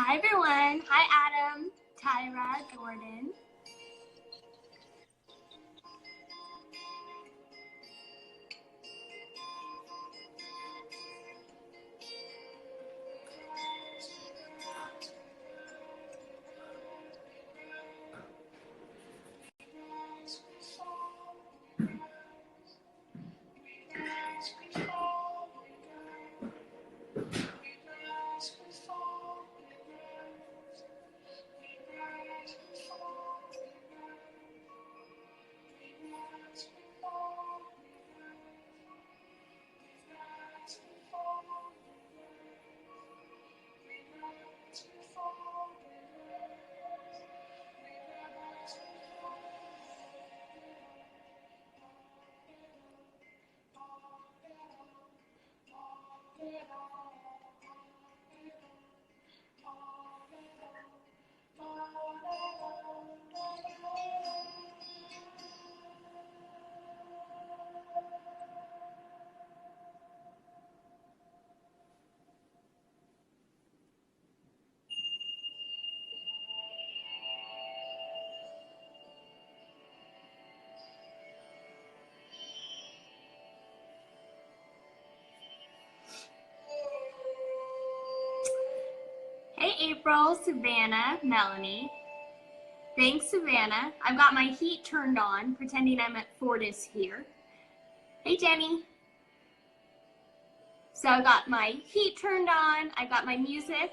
Hi everyone. Hi Adam, Tyra, Jordan. Hey April, Savannah, Melanie. Thanks Savannah. I've got my heat turned on, pretending I'm at Fortis here. Hey Jenny. So I've got my heat turned on, I've got my music.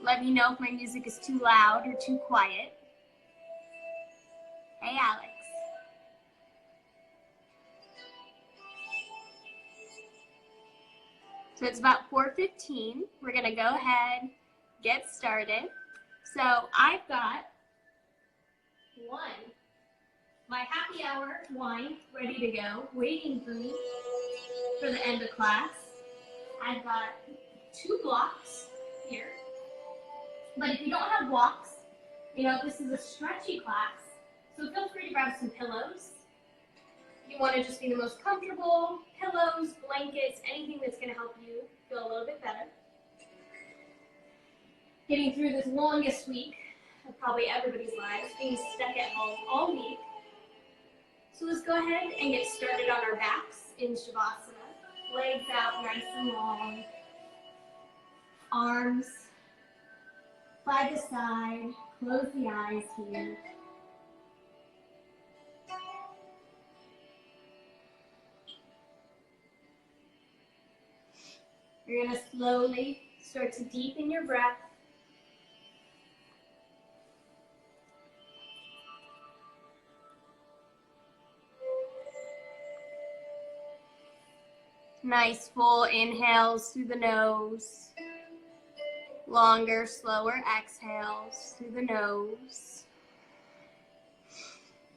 Let me know if my music is too loud or too quiet. Hey Alex. So it's about 4:15. We're gonna go ahead, get started. So I've got my happy hour wine ready to go, waiting for me for the end of class. I've got 2 blocks here. But if you don't have blocks, this is a stretchy class, so feel free to grab some pillows. You want to just be the most comfortable, pillows, blankets, anything that's going to help you feel a little bit better. Getting through this longest week of probably everybody's lives, being stuck at home all week. So let's go ahead and get started on our backs in Shavasana. Legs out nice and long. Arms side to side. Close the eyes here. You're going to slowly start to deepen your breath. Nice full inhales through the nose. Longer, slower exhales through the nose.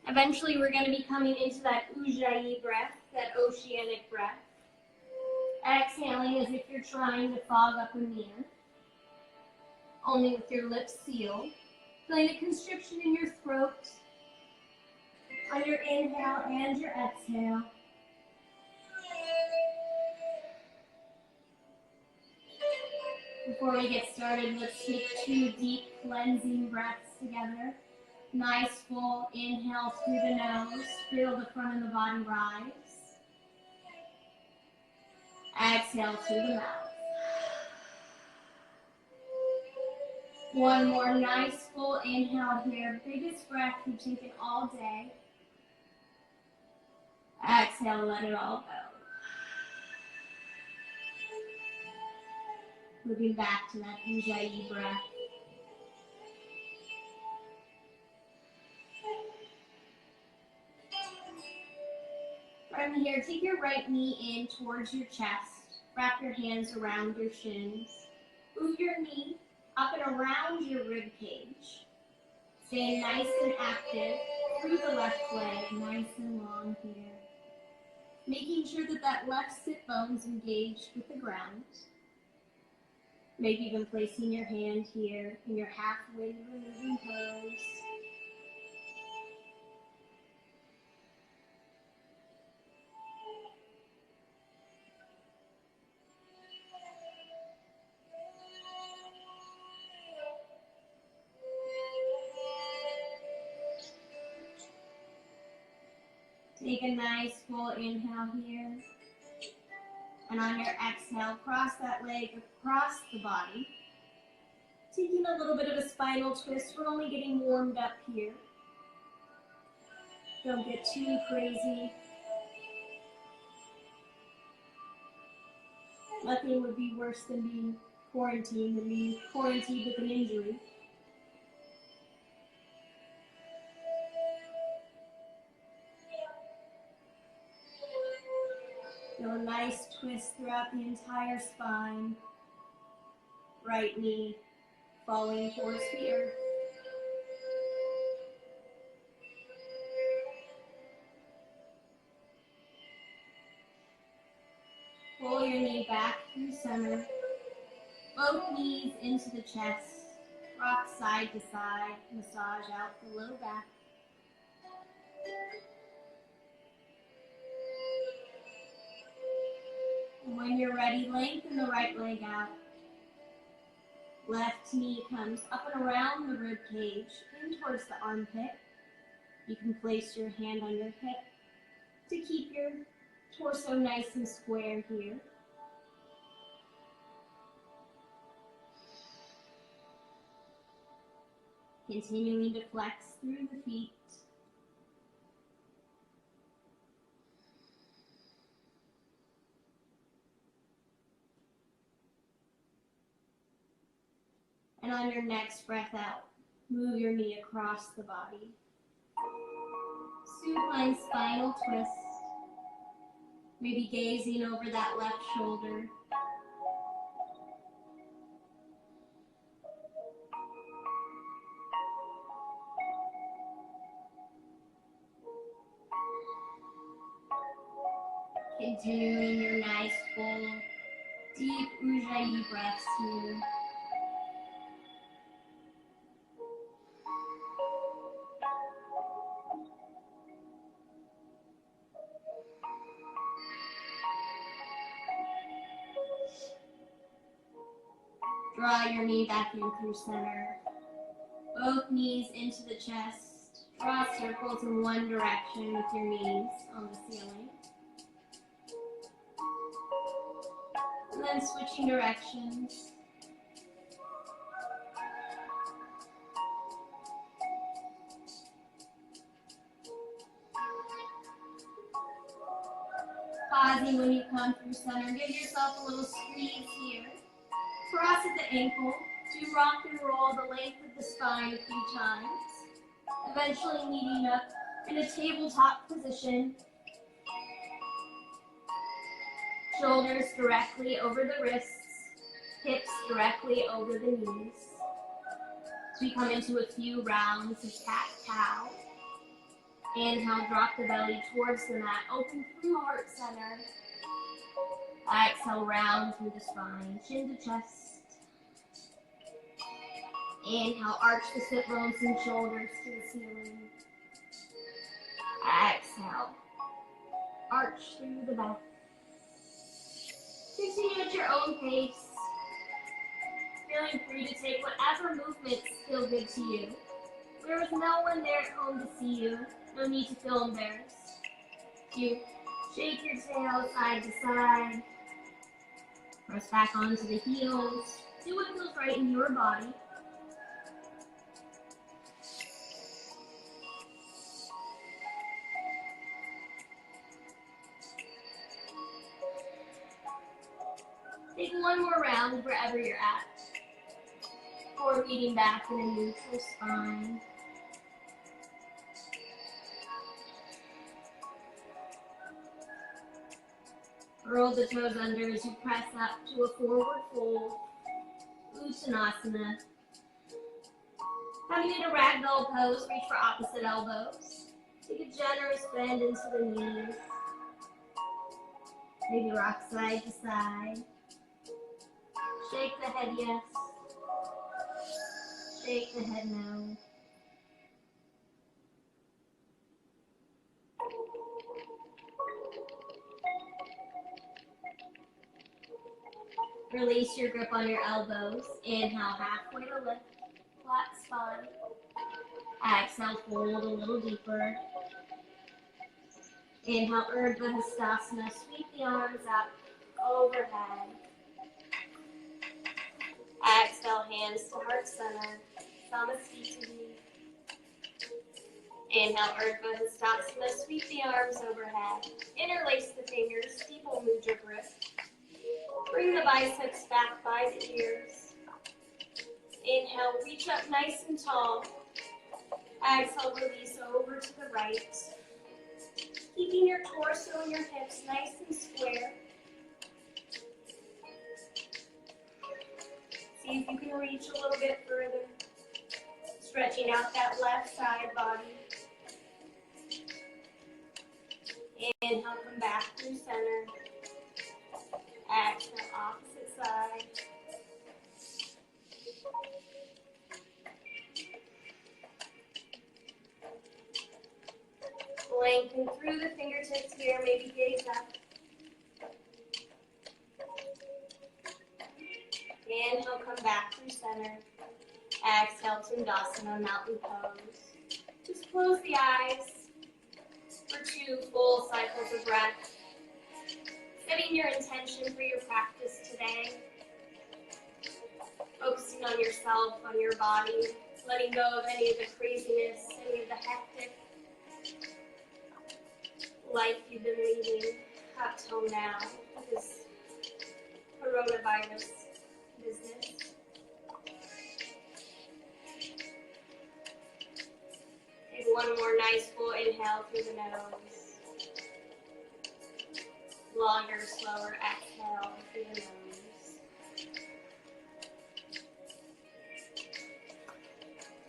Eventually, we're going to be coming into that Ujjayi breath, that oceanic breath. Exhaling as if you're trying to fog up a mirror, only with your lips sealed. Feeling a constriction in your throat on your inhale and your exhale. Before we get started, let's take 2 deep cleansing breaths together. Nice full inhale through the nose. Feel the front of the body rise. Exhale through the mouth. One more nice full inhale here. Biggest breath you've taken all day. Exhale, let it all go. Moving back to that Ujjayi breath. From here, take your right knee in towards your chest. Wrap your hands around your shins. Move your knee up and around your rib cage. Stay nice and active through the left leg, nice and long here. Making sure that that left sit bone's engaged with the ground. Maybe even placing your hand here in your halfway moving pose. Take a nice full inhale here. And on your exhale, cross that leg across the body. Taking a little bit of a spinal twist. We're only getting warmed up here. Don't get too crazy. Nothing would be worse than being quarantined with an injury. Feel a nice twist throughout the entire spine. Right knee falling towards the earth. Pull your knee back through center. Both knees into the chest. Rock side to side. Massage out the low back. And when you're ready, lengthen the right leg out. Left knee comes up and around the rib cage, in towards the armpit. You can place your hand on your hip to keep your torso nice and square here. Continuing to flex through the feet. And on your next breath out, move your knee across the body. Supine spinal twist. Maybe gazing over that left shoulder. Continuing your nice full, deep Ujjayi breaths here. Draw your knee back in through center. Both knees into the chest. Draw circles in one direction with your knees on the ceiling. And then switching directions. Pausing when you come through center. Give yourself a little squeeze here. Cross at the ankle. Do rock and roll the length of the spine a few times. Eventually meeting up in a tabletop position. Shoulders directly over the wrists. Hips directly over the knees. So we come into a few rounds of cat-cow. Inhale, drop the belly towards the mat. Open through heart center. Exhale, round through the spine. Chin to chest. Inhale, arch the sit bones and shoulders to the ceiling. Exhale, arch through the back. Continue at your own pace. Feeling free to take whatever movements feel good to you. There was no one there at home to see you. No need to feel embarrassed. You shake your tail side to side. Press back onto the heels. Do what feels right in your body. Take one more round wherever you're at. Before meeting back in a neutral spine. Roll the toes under as you press up to a forward fold. Uttanasana. Coming into ragdoll pose, reach for opposite elbows. Take a generous bend into the knees. Maybe rock side to side. Shake the head yes. Shake the head no. Release your grip on your elbows. Inhale, halfway to lift. Flat spine. Exhale, fold a little deeper. Inhale, Urdhva Hastasana. Sweep the arms up overhead. Exhale, hands to heart center. Samasthiti. Inhale, Urdhva Hastasana. Sweep the arms overhead. Interlace the fingers. Steeple mudra grip. Bring the biceps back by the ears. Inhale, reach up nice and tall. Exhale, release over to the right. Keeping your torso and your hips nice and square. See if you can reach a little bit further. Stretching out that left side body. Inhale, come back through center. Exhale, opposite side. Lengthen through the fingertips here, maybe gaze up. Inhale, come back through center. Exhale, Tandasana, mountain pose. Just close the eyes for 2 full cycles of breath. Setting your intention for your practice today. Focusing on yourself, on your body. Letting go of any of the craziness, any of the hectic life you've been leading up till now with this coronavirus business. Take one more nice full inhale through the nose. Longer, slower exhale through the nose.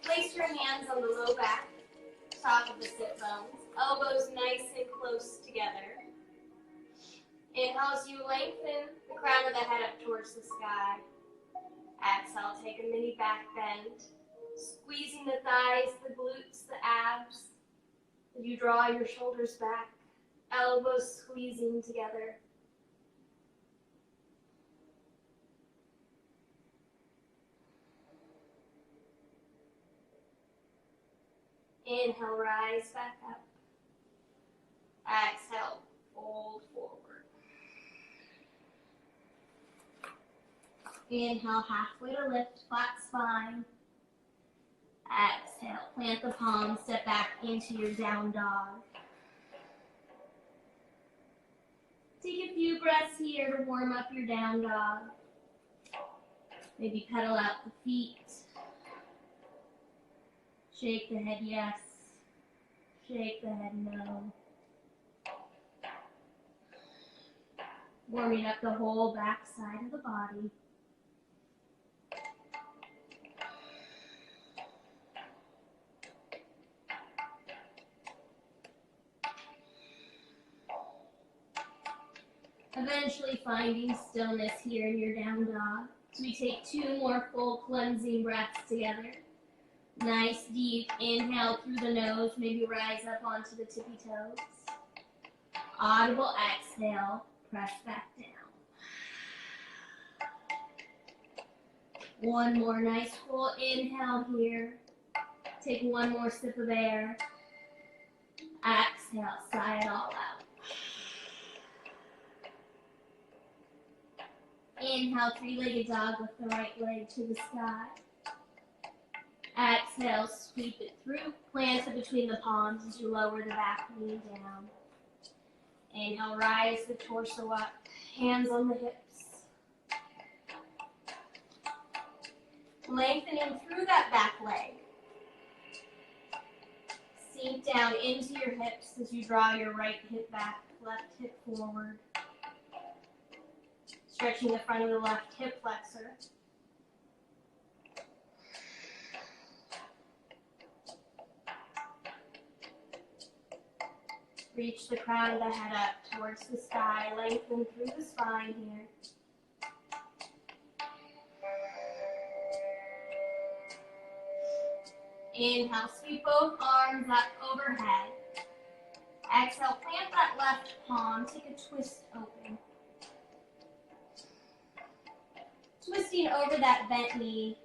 Place your hands on the low back, top of the sit bones. Elbows nice and close together. Inhale as you lengthen the crown of the head up towards the sky. Exhale, take a mini back bend. Squeezing the thighs, the glutes, the abs. As you draw your shoulders back, elbows squeezing together. Inhale, rise back up. Exhale, fold forward. Inhale, halfway to lift, flat spine. Exhale, plant the palms, step back into your down dog. Take a few breaths here to warm up your down dog. Maybe pedal out the feet. Shake the head yes. Shake the head no. Warming up the whole back side of the body. Eventually finding stillness here in your down dog. So we take 2 more full cleansing breaths together. Nice deep inhale through the nose, maybe rise up onto the tippy toes. Audible exhale, press back down. One more nice full inhale here. Take 1 more sip of air. Exhale, sigh it all out. Inhale, 3-legged dog with the right leg to the sky. Exhale, sweep it through. Plant it between the palms as you lower the back knee down. Inhale, rise the torso up. Hands on the hips. Lengthening through that back leg. Sink down into your hips as you draw your right hip back, left hip forward. Stretching the front of the left hip flexor. Reach the crown of the head up towards the sky. Lengthen through the spine here. Inhale, sweep both arms up overhead. Exhale, plant that left palm. Take a twist open. Twisting over that bent knee.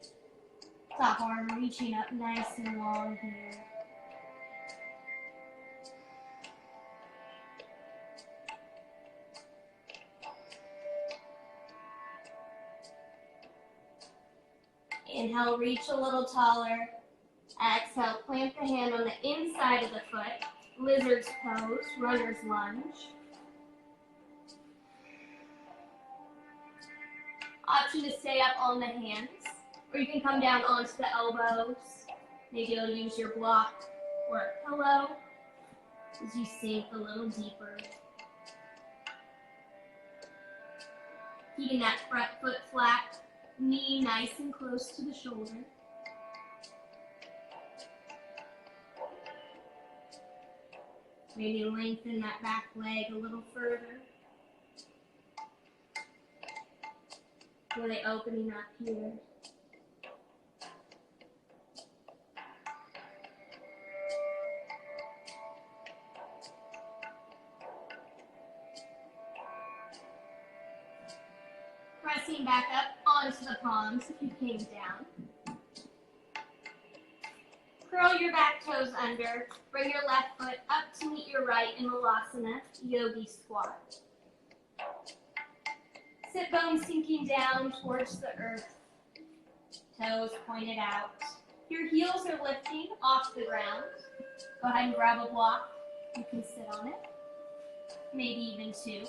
Top arm reaching up nice and long here. Inhale, reach a little taller. Exhale, plant the hand on the inside of the foot. Lizard's pose, runner's lunge. Option to stay up on the hands, or you can come down onto the elbows. Maybe you'll use your block or a pillow as you sink a little deeper. Keeping that front foot flat, knee nice and close to the shoulder. Maybe lengthen that back leg a little further. Really opening up here. Pressing back up onto the palms if you came down. Curl your back toes under. Bring your left foot up to meet your right in Malasana, Yogi Squat. Sit bones sinking down towards the earth. Toes pointed out. Your heels are lifting off the ground. Go ahead and grab a block. You can sit on it. Maybe even two.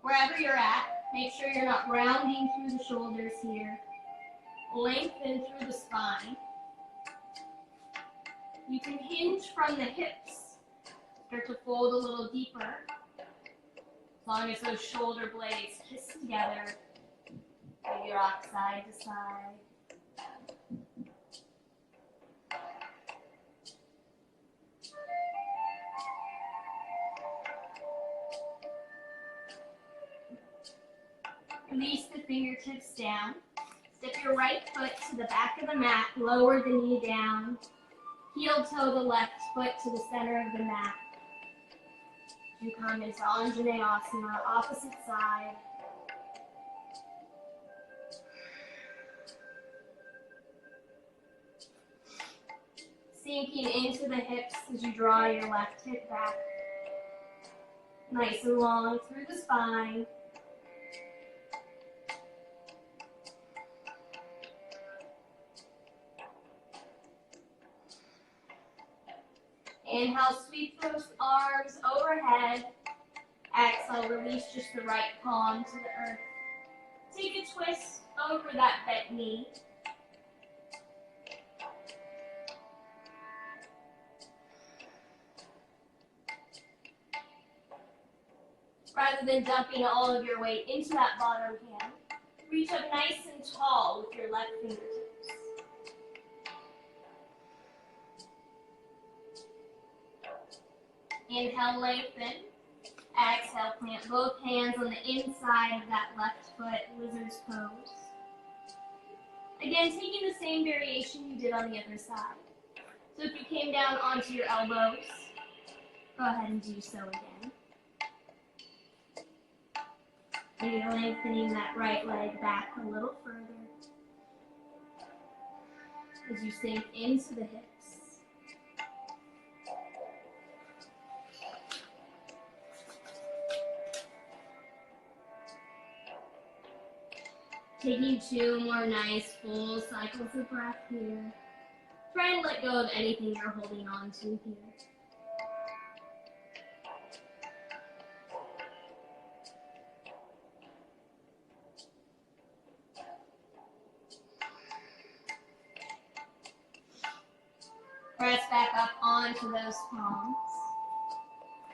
Wherever you're at, make sure you're not rounding through the shoulders here. Lengthen through the spine. You can hinge from the hips. Start to fold a little deeper. As long as those shoulder blades kiss together. Maybe rock side to side. Release the fingertips down. Step your right foot to the back of the mat. Lower the knee down. Heel toe the left foot to the center of the mat. You come into Anjaneyasana, opposite side. Sinking into the hips as you draw your left hip back. Nice and long through the spine. Inhale, sweep those arms overhead. Exhale, release just the right palm to the earth. Take a twist over that bent knee. Rather than dumping all of your weight into that bottom hand, reach up nice and tall with your left fingertips. Inhale, lengthen. Exhale, plant both hands on the inside of that left foot, lizard's pose. Again, taking the same variation you did on the other side. So if you came down onto your elbows, go ahead and do so again. Maybe lengthening that right leg back a little further as you sink into the hips. Taking two more nice full cycles of breath here. Try and let go of anything you're holding on to here. Press back up onto those palms.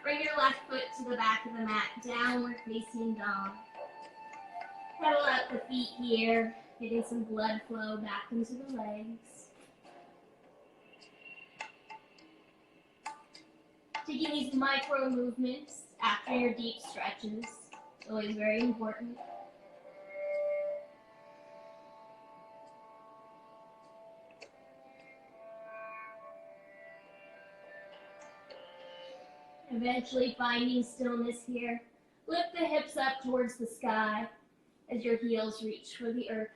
Bring your left foot to the back of the mat, downward facing dog. Pedal out the feet here, getting some blood flow back into the legs. Taking these micro movements after your deep stretches, always very important. Eventually finding stillness here. Lift the hips up towards the sky as your heels reach for the earth.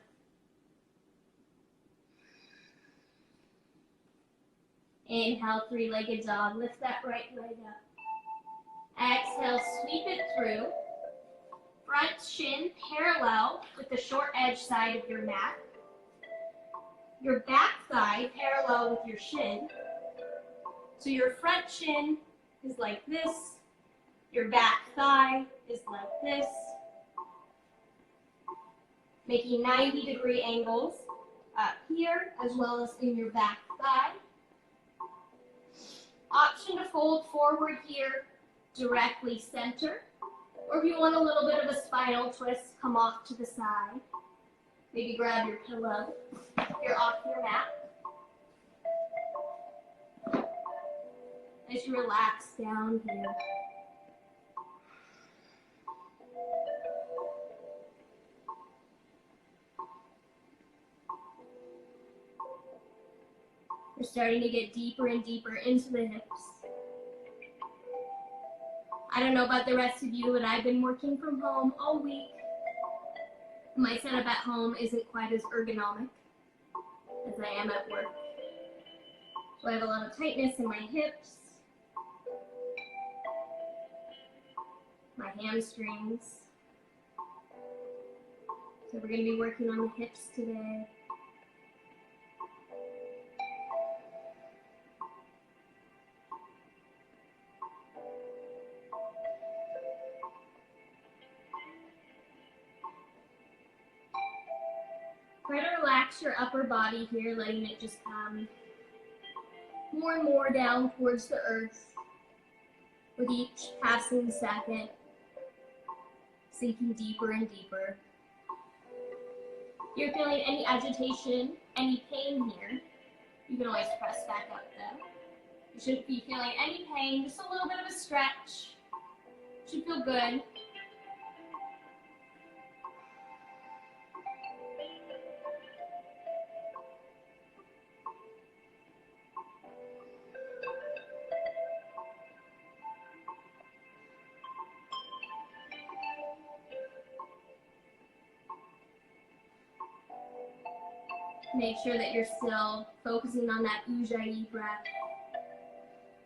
Inhale, three-legged dog. Lift that right leg up. Exhale, sweep it through. Front shin parallel with the short edge side of your mat. your back thigh parallel with your shin. So your front shin is like this, your back thigh is like this, making 90-degree angles up here as well as in your back thigh. Option to fold forward here, directly center, or if you want a little bit of a spinal twist, come off to the side. Maybe grab your pillow if you're off your mat. As you relax down here. We're starting to get deeper and deeper into the hips. I don't know about the rest of you, but I've been working from home all week. My setup at home isn't quite as ergonomic as I am at work. So I have a lot of tightness in my hips, my hamstrings. So we're going to be working on the hips today. Try to relax your upper body here, letting it just come more and more down towards the earth with each passing second, sinking deeper and deeper. If you're feeling any agitation, any pain here, you can always press back up though. You shouldn't be feeling any pain, just a little bit of a stretch. Should feel good. Make sure that you're still focusing on that Ujjayi breath.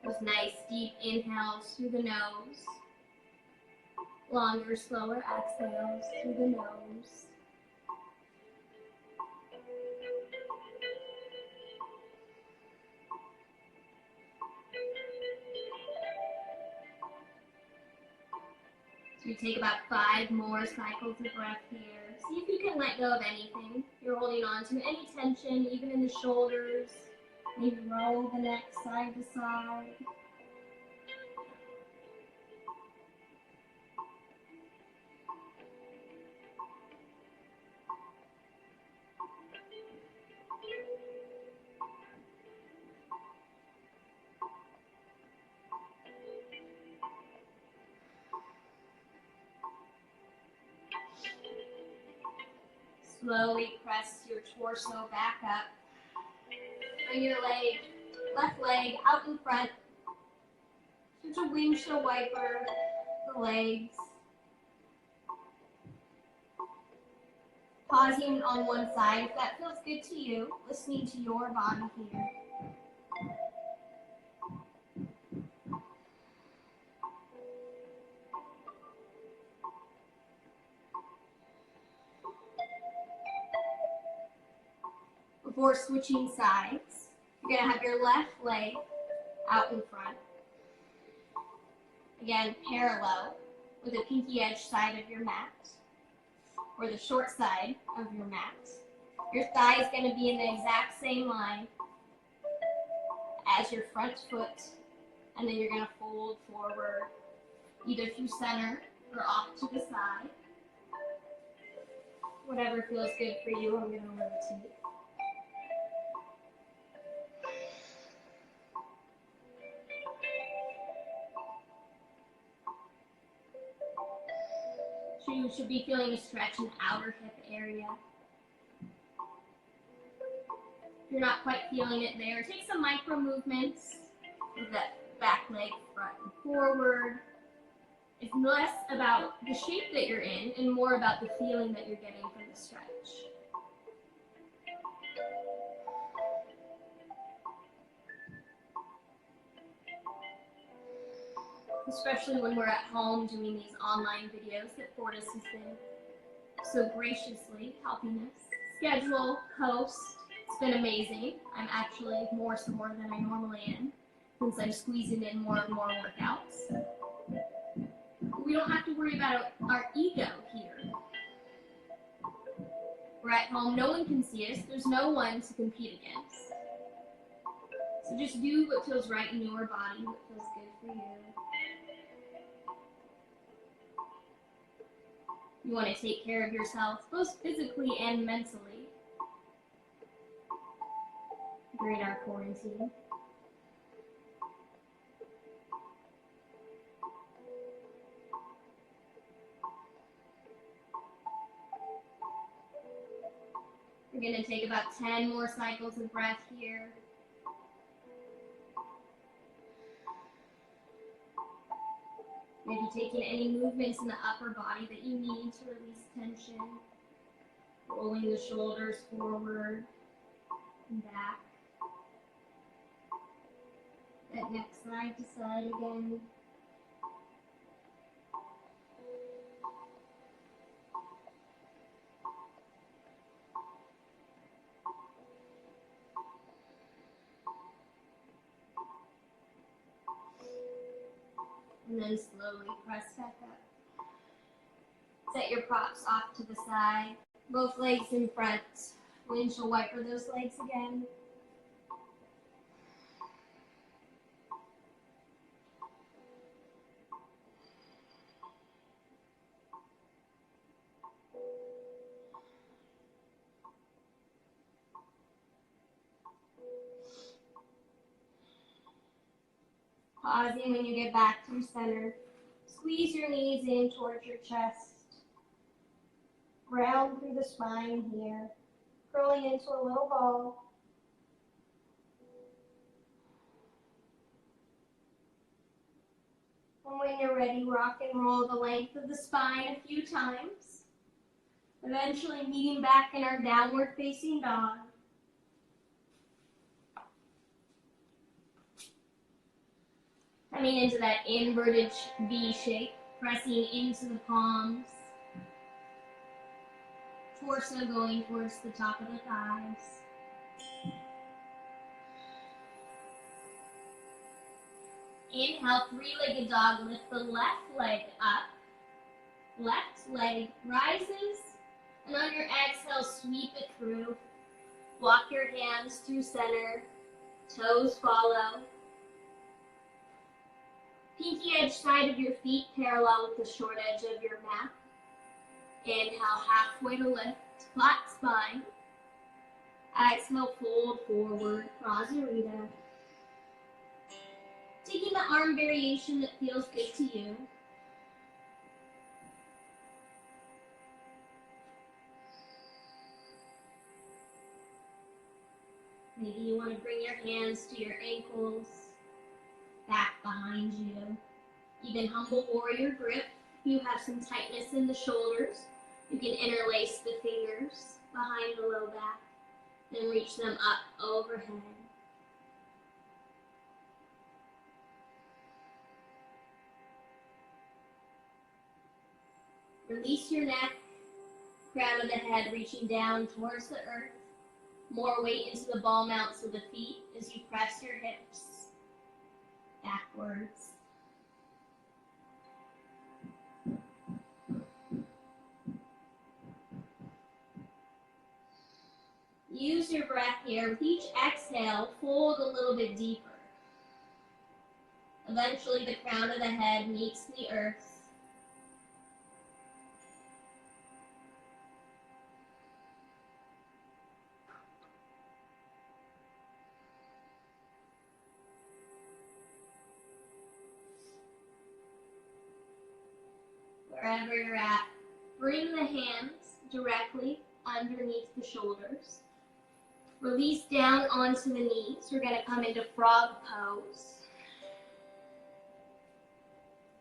Those nice deep inhales through the nose. Longer, slower exhales through the nose. So you take about 5 more cycles of breath here. See if you can let go of anything. You're holding on to any tension, even in the shoulders. Maybe roll the neck side to side. Slowly press your torso back up. Bring your leg, left leg out in front. Just a windshield wiper the legs. Pausing on one side if that feels good to you. Listening to your body here. Before switching sides, you're going to have your left leg out in front. Again, parallel with the pinky edge side of your mat, or the short side of your mat. Your thigh is going to be in the exact same line as your front foot, and then you're going to fold forward either through center or off to the side. Whatever feels good for you, I'm going to rotate. You should be feeling a stretch in the outer hip area. If you're not quite feeling it there, take some micro movements with that back leg front and forward. It's less about the shape that you're in and more about the feeling that you're getting from the stretch. Especially when we're at home doing these online videos that Fortis has been so graciously helping us schedule, host. It's It's been amazing. I'm actually more sore than I normally am since I'm squeezing in more and more workouts. We don't have to worry about our ego here. We're at home, no one can see us, there's no one to compete against. So just do what feels right in your body, what feels good for you. You want to take care of yourself, both physically and mentally, during our quarantine. We're going to take about 10 more cycles of breath here. Maybe taking any movements in the upper body that you need to release tension. Rolling the shoulders forward and back. That neck side to side again. And then slowly press back up. Set your props off to the side. Both legs in front. Windshield wiper those legs again. Pausing when you get back to center. Squeeze your knees in towards your chest. Round through the spine here. Curling into a little ball. And when you're ready, rock and roll the length of the spine a few times. Eventually meeting back in our downward facing dog. Coming into that inverted V shape, pressing into the palms. Torso going towards the top of the thighs. Inhale, three-legged dog, lift the left leg up. Left leg rises, and on your exhale, sweep it through. Walk your hands through center, toes follow. Pinky edge side of your feet parallel with the short edge of your mat. Inhale, halfway to lift, flat spine. Exhale, fold forward, Prasarita. Taking the arm variation that feels good to you. Maybe you want to bring your hands to your ankles, back behind you. Even humble warrior grip. If you have some tightness in the shoulders, you can interlace the fingers behind the low back, then reach them up overhead. Release your neck, crown of the head reaching down towards the earth. More weight into the ball mounts of the feet as you press your hips backwards. Use your breath here. With each exhale, fold a little bit deeper. Eventually, the crown of the head meets the earth. Wherever you're at, bring the hands directly underneath the shoulders. Release down onto the knees. We're going to come into frog pose.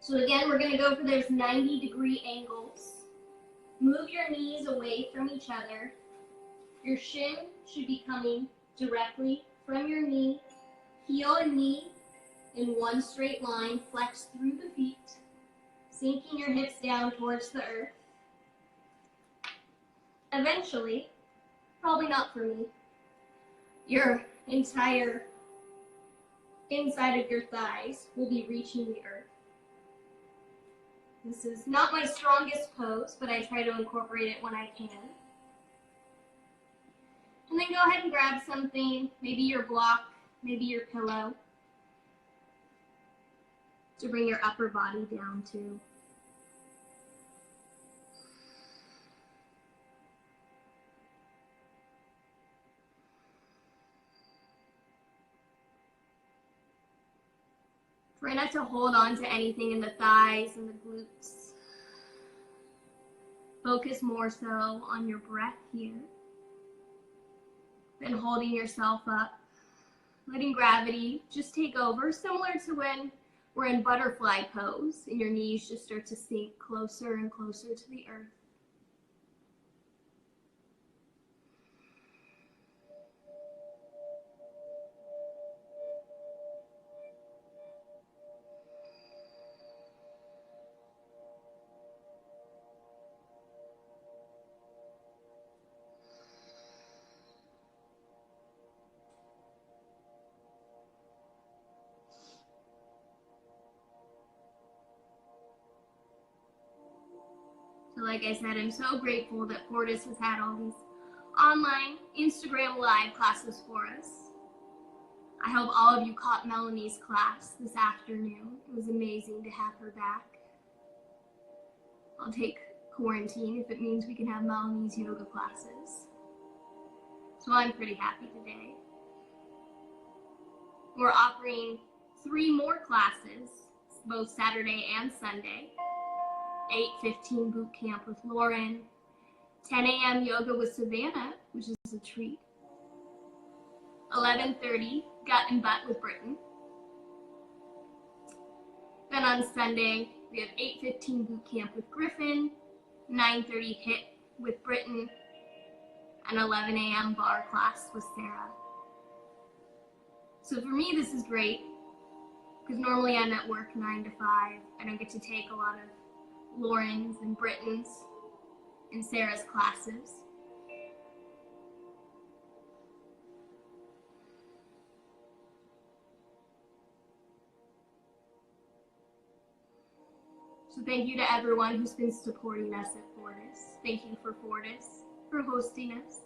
So again, we're going to go for those 90-degree angles. Move your knees away from each other. Your shin should be coming directly from your knee. Heel and knee in one straight line. Flex through the feet. Sinking your hips down towards the earth. Eventually, probably not for me, Your entire inside of your thighs will be reaching the earth. This is not my strongest pose, but I try to incorporate it when I can. And then go ahead and grab something, maybe your block, maybe your pillow, to bring your upper body down to. Try not to hold on to anything in the thighs and the glutes. Focus more so on your breath here. Then holding yourself up. Letting gravity just take over, similar to when we're in butterfly pose and your knees just start to sink closer and closer to the earth. So like I said, I'm so grateful that Fortis has had all these online Instagram live classes for us. I hope all of you caught Melanie's class this afternoon. It was amazing to have her back. I'll take quarantine if it means we can have Melanie's yoga classes. So I'm pretty happy today. We're offering 3 more classes, both Saturday and Sunday. 8:15 boot camp with Lauren, 10 a.m. yoga with Savannah, which is a treat, 11:30 gut and butt with Britton. Then on Sunday, we have 8:15 boot camp with Griffin, 9:30 HIIT with Britton, and 11 a.m. bar class with Sarah. So for me, this is great, because normally I'm at work 9 to 5. I don't get to take a lot of Lauren's and Britton's and Sarah's classes. So thank you to everyone who's been supporting us at Fortis. Thank you for Fortis for hosting us.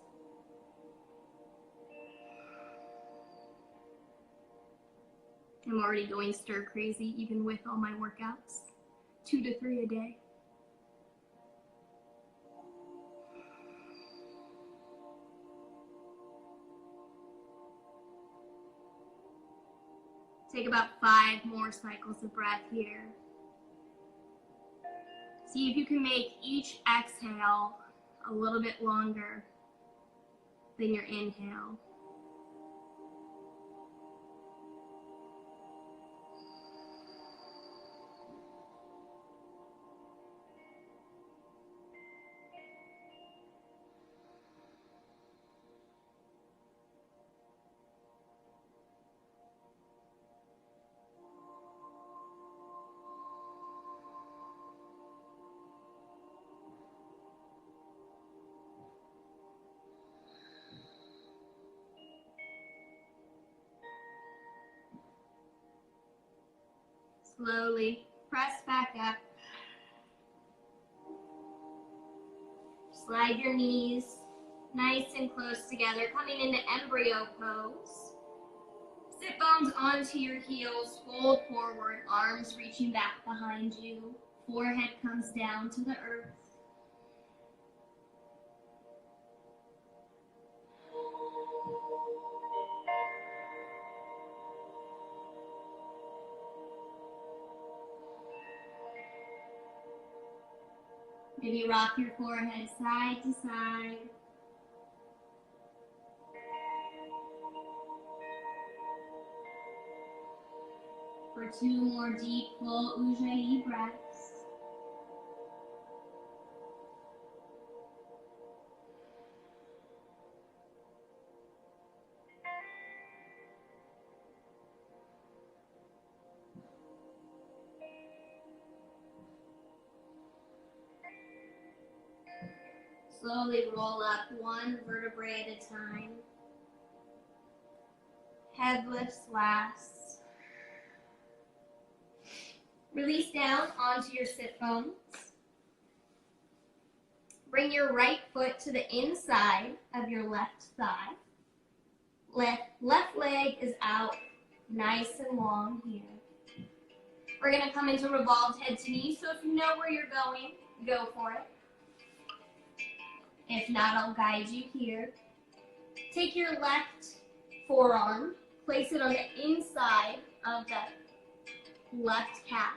I'm already going stir crazy even with all my workouts. 2 to 3 a day. Take about 5 more cycles of breath here. See if you can make each exhale a little bit longer than your inhale. Slowly press back up. Slide your knees nice and close together, coming into embryo pose. Sit bones onto your heels, fold forward, arms reaching back behind you. Forehead comes down to the earth. Maybe rock your forehead side to side. For 2 more deep, full Ujjayi breaths. Slowly roll up 1 vertebrae at a time. Head lifts last. Release down onto your sit bones. Bring your right foot to the inside of your left thigh. Left leg is out, nice and long here. We're going to come into revolved head to knee, so if you know where you're going, go for it. If not, I'll guide you here. Take your left forearm, place it on the inside of the left calf.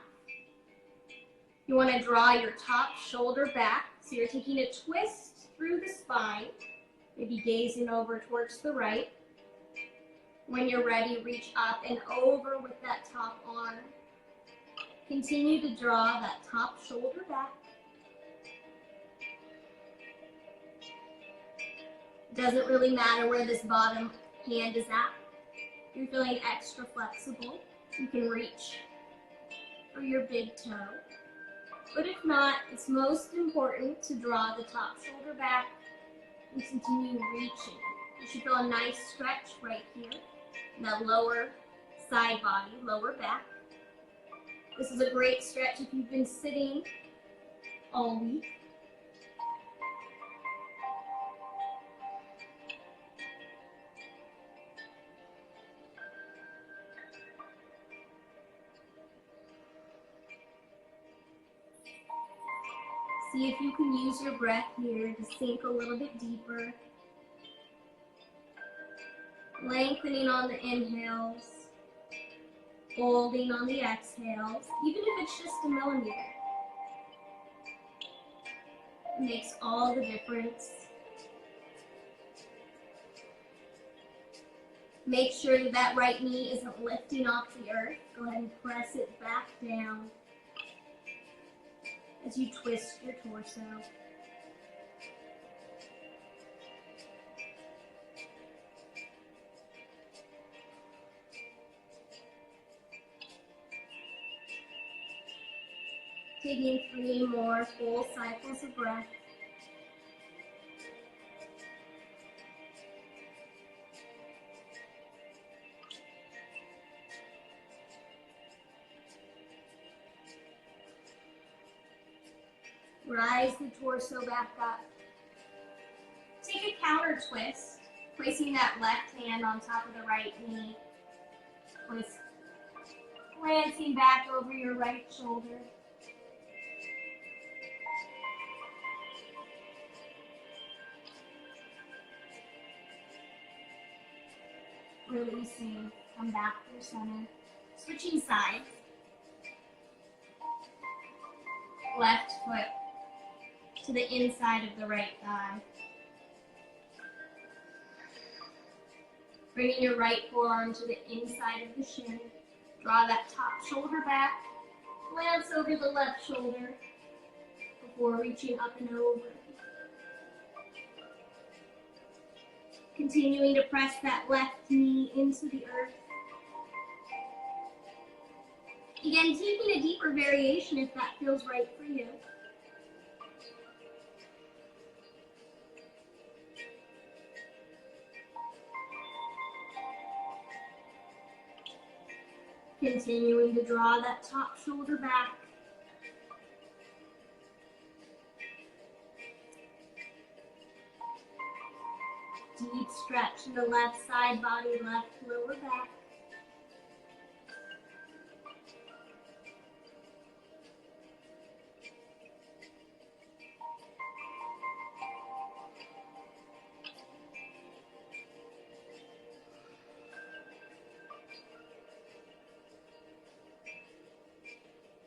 You want to draw your top shoulder back, so you're taking a twist through the spine, maybe gazing over towards the right. When you're ready, reach up and over with that top arm. Continue to draw that top shoulder back. Doesn't really matter where this bottom hand is at. If you're feeling extra flexible, you can reach for your big toe. But if not, it's most important to draw the top shoulder back and continue reaching. You should feel a nice stretch right here in that lower side body, lower back. This is a great stretch if you've been sitting all week. See if you can use your breath here to sink a little bit deeper. Lengthening on the inhales, folding on the exhales, even if it's just a millimeter. It makes all the difference. Make sure that that right knee isn't lifting off the earth. Go ahead and press it back down as you twist your torso. Taking 3 more full cycles of breath. Rise the torso back up. Take a counter twist, placing that left hand on top of the right knee. Twist, glancing back over your right shoulder. Releasing, come back to center. Switching sides. Left foot to the inside of the right thigh. Bringing your right forearm to the inside of the shin. Draw that top shoulder back. Glance over the left shoulder before reaching up and over. Continuing to press that left knee into the earth. Again, taking a deeper variation if that feels right for you. Continuing to draw that top shoulder back. Deep stretch in the left side body, left lower back.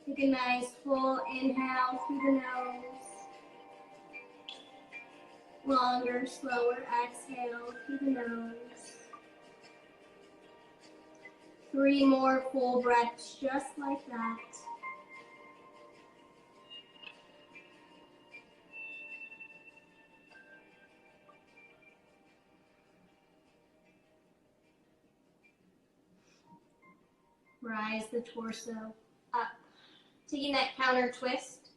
Take a nice full inhale through the nose. Longer, slower exhale through the nose. 3 more full breaths just like that. Rise the torso up. Taking that counter twist,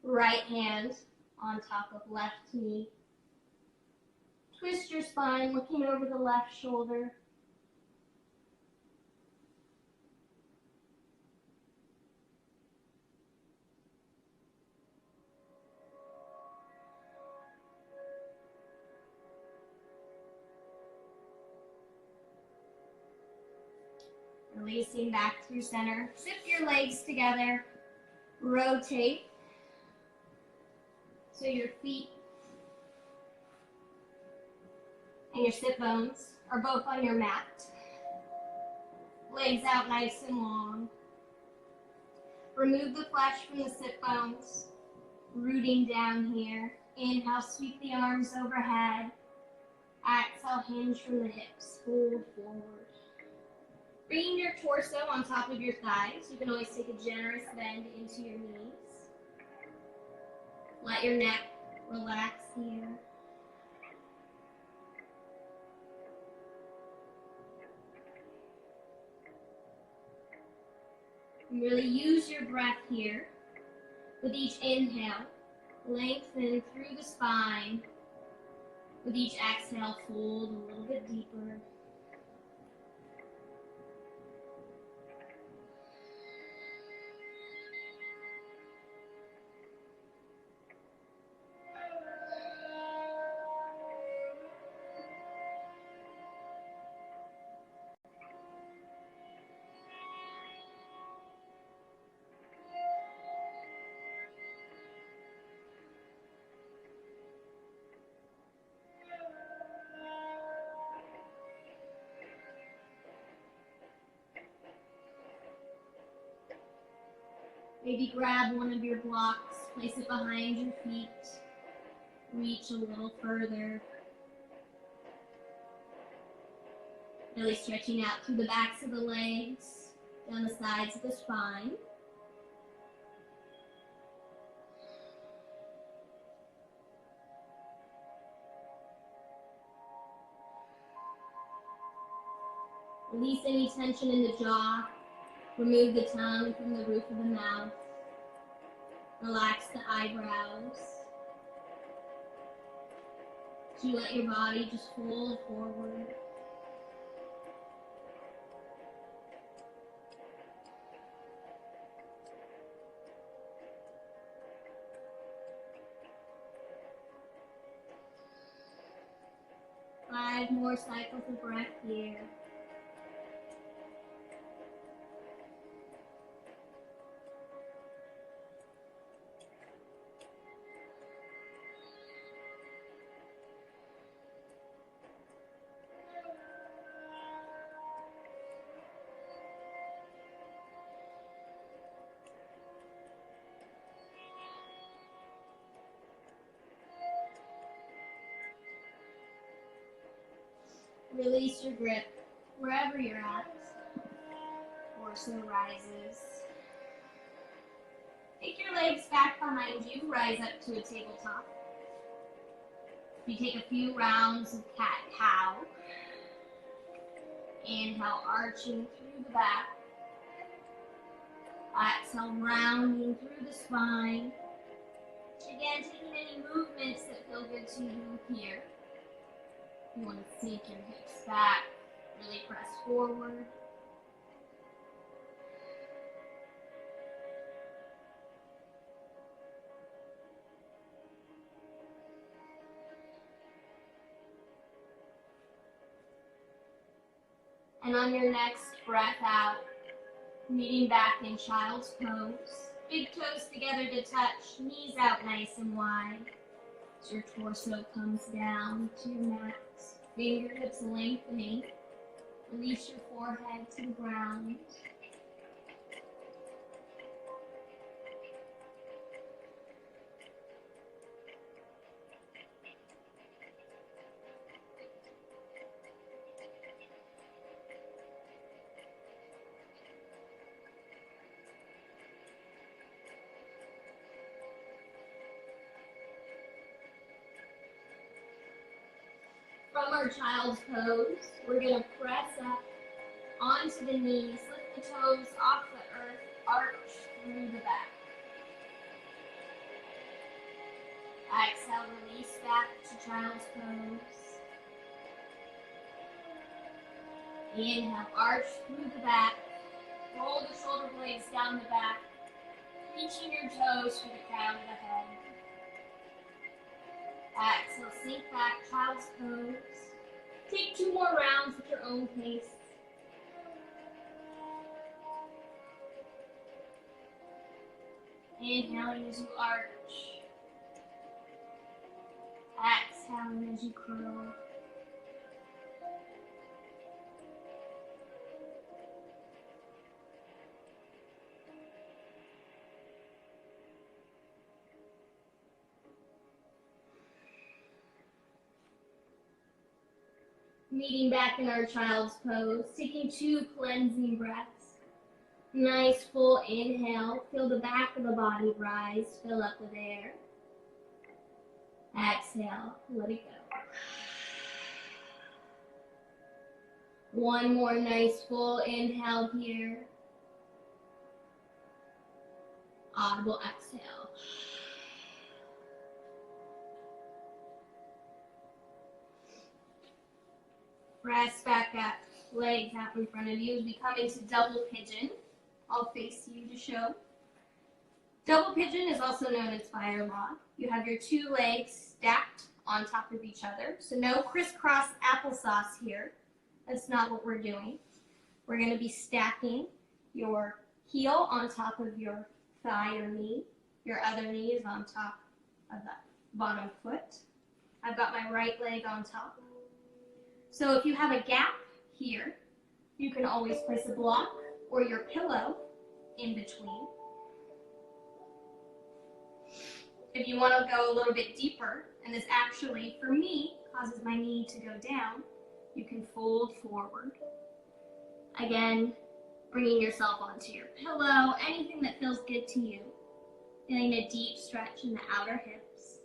right hand on top of left knee. Twist your spine, looking over the left shoulder. Releasing back through center. Shift your legs together. Rotate. So your feet and your sit bones are both on your mat. Legs out nice and long. Remove the flesh from the sit bones. Rooting down here. Inhale, sweep the arms overhead. Exhale, hinge from the hips. Fold forward. Bringing your torso on top of your thighs. You can always take a generous bend into your knees. Let your neck relax here. And really use your breath here. With each inhale, lengthen through the spine. With each exhale, fold a little bit deeper. Maybe grab one of your blocks, place it behind your feet, reach a little further. Really stretching out through the backs of the legs, down the sides of the spine. Release any tension in the jaw. Remove the tongue from the roof of the mouth. Relax the eyebrows. So you let your body just fold forward. Five more cycles of breath here. Release your grip wherever you're at. Torso rises. Take your legs back behind you, rise up to a tabletop. You take a few rounds of cat-cow. Inhale, arching through the back. Exhale, rounding through the spine. Again, taking any movements that feel good to you here. You want to sink your hips back, really press forward. And on your next breath out, meeting back in child's pose. Big toes together to touch, knees out nice and wide. As your torso comes down to your mat. Fingertips lengthening. Release your forehead to the ground. From our child's pose, we're going to press up onto the knees, lift the toes off the earth, arch through the back. Exhale, release back to child's pose. Inhale, arch through the back. Roll the shoulder blades down the back, reaching your toes for the crown of the head. Exhale, sink back, child's pose. Take 2 more rounds at your own pace. Inhaling as you arch. Exhaling as you curl. Meeting back in our child's pose, taking 2 cleansing breaths. Nice full inhale, feel the back of the body rise, fill up with air. Exhale, let it go. One more nice full inhale here. Audible exhale. Press back up, legs out in front of you as we come into double pigeon. I'll face you to show. Double pigeon is also known as fire log. You have your 2 legs stacked on top of each other. So no crisscross applesauce here. That's not what we're doing. We're going to be stacking your heel on top of your thigh or knee. Your other knee is on top of the bottom foot. I've got my right leg on top. So if you have a gap here, you can always place a block or your pillow in between. If you want to go a little bit deeper, and this actually, for me, causes my knee to go down, you can fold forward. Again, bringing yourself onto your pillow, anything that feels good to you. Feeling a deep stretch in the outer hips.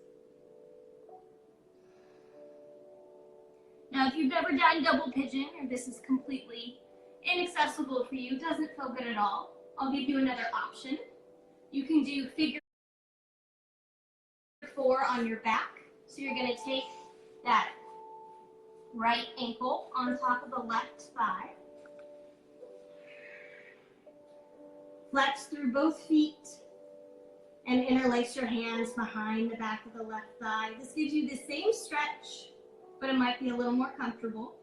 Now, if you've never done double pigeon, or this is completely inaccessible for you, doesn't feel good at all, I'll give you another option. You can do figure 4 on your back. So you're going to take that right ankle on top of the left thigh. Flex through both feet and interlace your hands behind the back of the left thigh. This gives you the same stretch, but it might be a little more comfortable.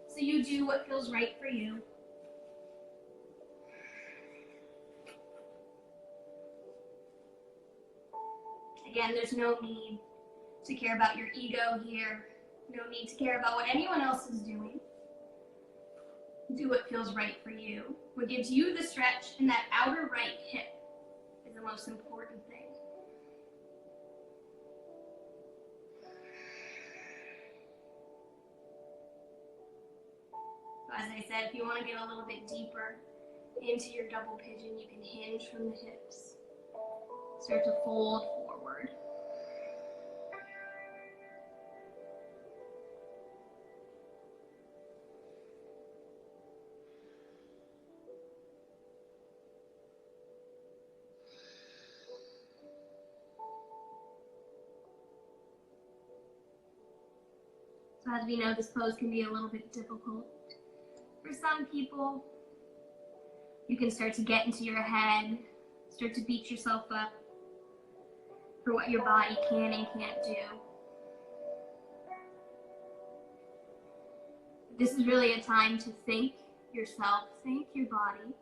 So you do what feels right for you. Again, there's no need to care about your ego here. No need to care about what anyone else is doing. Do what feels right for you. What gives you the stretch in that outer right hip is the most important thing. As I said, if you want to get a little bit deeper into your double pigeon, you can hinge from the hips. Start to fold forward. So as we know, this pose can be a little bit difficult. For some people, you can start to get into your head, start to beat yourself up for what your body can and can't do. This is really a time to thank yourself, thank your body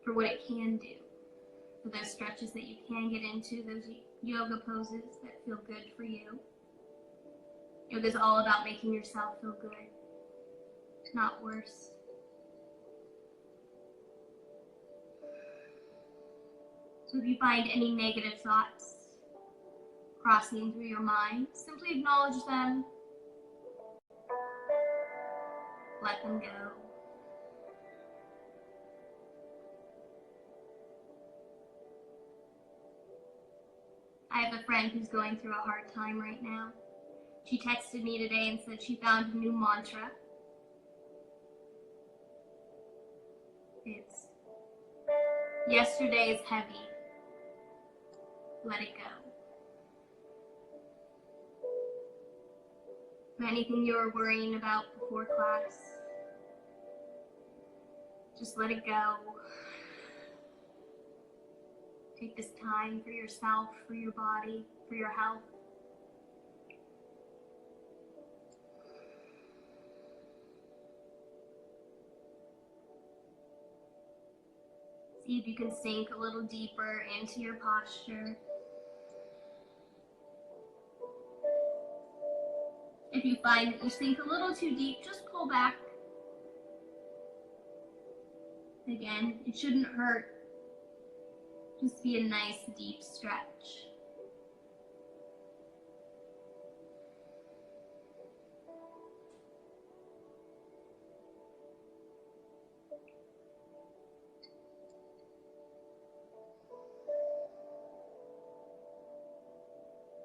for what it can do, for those stretches that you can get into, those yoga poses that feel good for you. Yoga is all about making yourself feel good, not worse. So if you find any negative thoughts crossing through your mind, simply acknowledge them. Let them go. I have a friend who's going through a hard time right now. She texted me today and said she found a new mantra. It's, yesterday is heavy. Let it go. Anything you were worrying about before class, just let it go. Take this time for yourself, for your body, for your health. See if you can sink a little deeper into your posture. If you find that you sink a little too deep, just pull back. Again, it shouldn't hurt. Just be a nice deep stretch.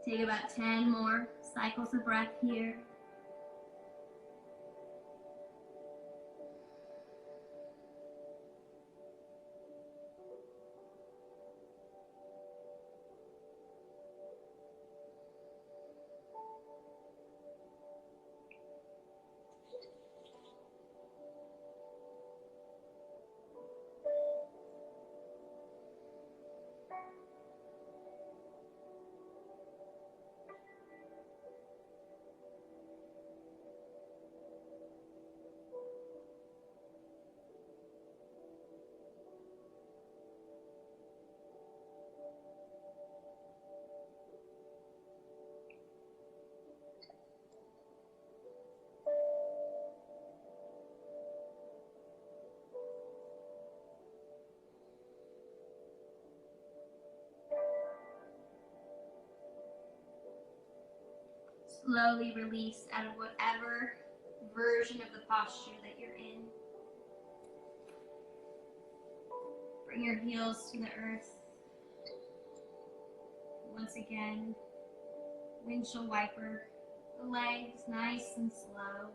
Take about 10 more cycles of breath here. Slowly release out of whatever version of the posture that you're in. Bring your heels to the earth. Once again, windshield wiper the legs nice and slow.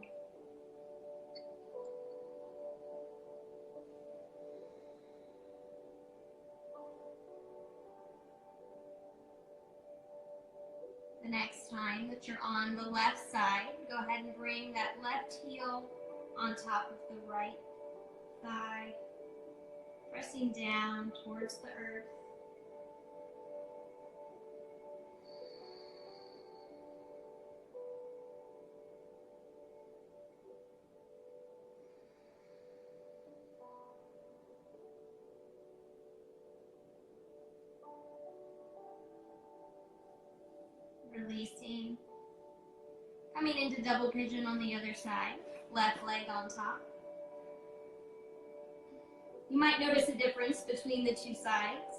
The next time that you're on the left side, go ahead and bring that left heel on top of the right thigh, pressing down towards the earth. Releasing. Coming into double pigeon on the other side, left leg on top. You might notice a difference between the two sides.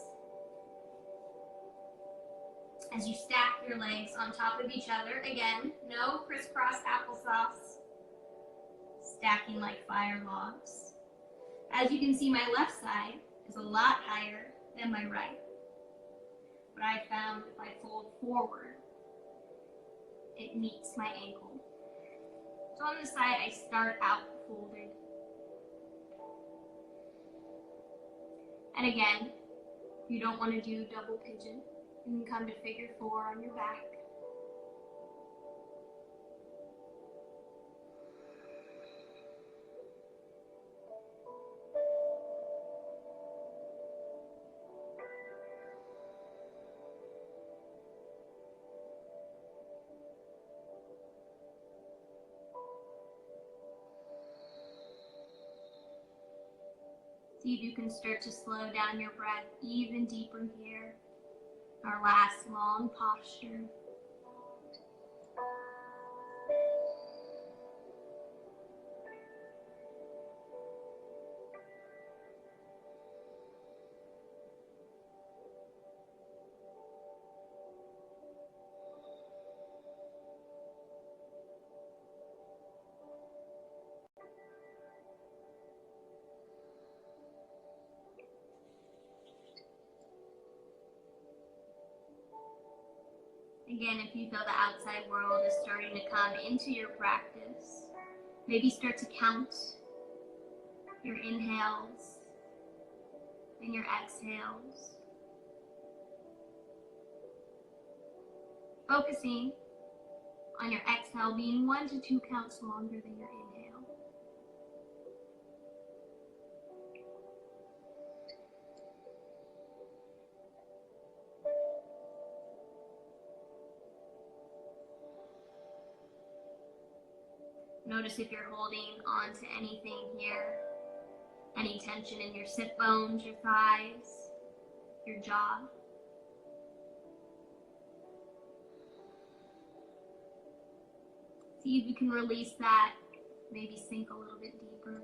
As you stack your legs on top of each other, again, no crisscross applesauce, stacking like fire logs. As you can see, my left side is a lot higher than my right. But I found if I fold forward, it meets my ankle. So on the side, I start out folded. And again, if you don't want to do double pigeon, you can come to figure 4 on your back. See if you can start to slow down your breath even deeper here. Our last long posture. Again, if you feel the outside world is starting to come into your practice, maybe start to count your inhales and your exhales. Focusing on your exhale being 1 to 2 counts longer than your inhale. Notice if you're holding on to anything here. Any tension in your sit bones, your thighs, your jaw. See if you can release that, maybe sink a little bit deeper.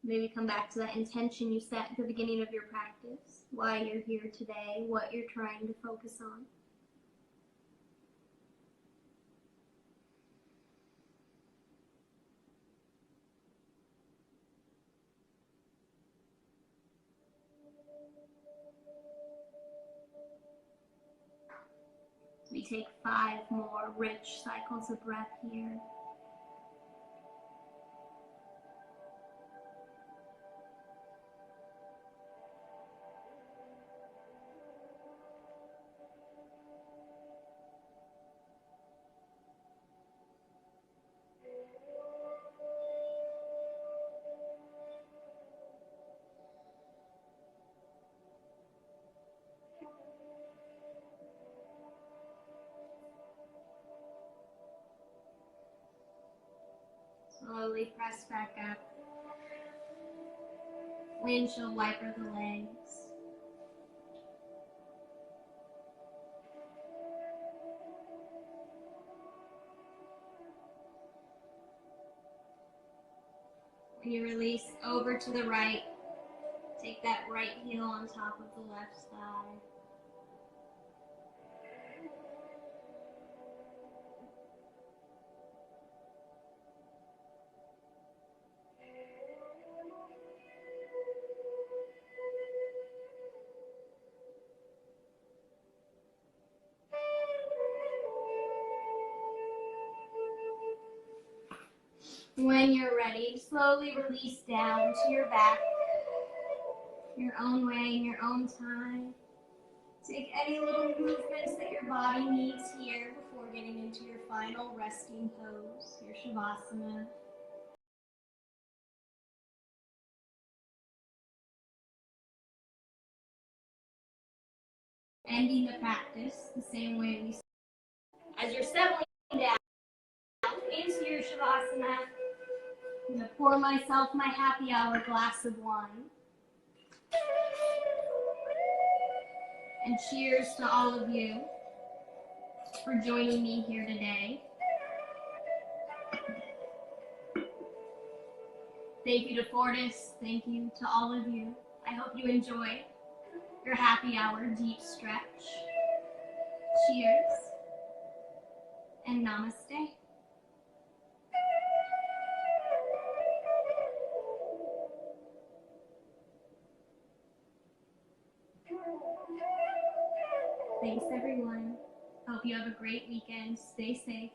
Maybe come back to that intention you set at the beginning of your practice, why you're here today, what you're trying to focus on. We take 5 more rich cycles of breath here. Slowly press back up. Windshield wiper the legs. When you release over to the right, take that right heel on top of the left thigh. When you're ready, slowly release down to your back, your own way, in your own time. Take any little movements that your body needs here before getting into your final resting pose, your Shavasana. Ending the practice the same way we started. As you're settling down into your Shavasana, I'm going to pour myself my happy hour glass of wine. And cheers to all of you for joining me here today. Thank you to Fortis. Thank you to all of you. I hope you enjoyed your happy hour deep stretch. Cheers and namaste. Thanks everyone. Hope you have a great weekend. Stay safe.